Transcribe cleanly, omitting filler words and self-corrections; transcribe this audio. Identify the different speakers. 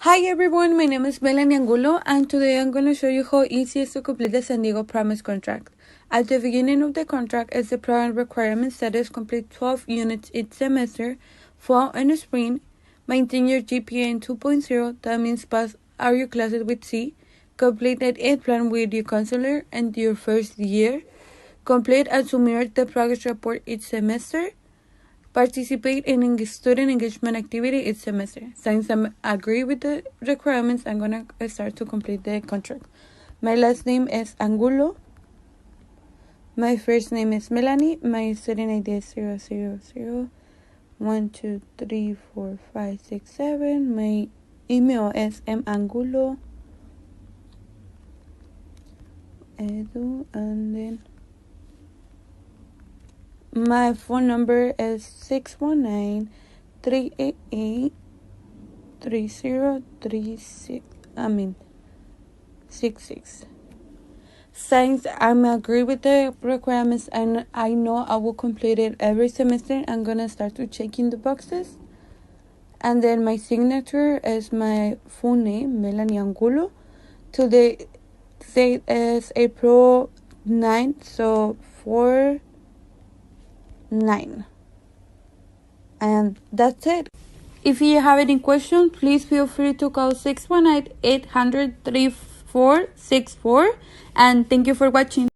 Speaker 1: Hi everyone, my name is Melanie Angulo, and today I'm going to show you how easy it is to complete the San Diego Promise contract. At the beginning of the contract is the program requirements that is complete 12 units each semester, fall and spring, maintain your GPA in 2.0, that means pass all your classes with C, complete an aid plan with your counselor in your first year, complete and submit the progress report each semester, participate in student engagement activity each semester. Since I agree with the requirements, I'm going to start to complete the contract. My last name is Angulo. My first name is Melanie. My student ID is 00012345667. My email is mangulo edu, and then my phone number is 619-388-3036. 66. Since I'm agree with the requirements and I know I will complete it every semester, I'm gonna start to checking the boxes. And then my signature is my full name, Melanie Angulo. Today date is April 9th, so 4/9. And that's it. If you have any questions, please feel free to call 618-800-3464. And thank you for watching.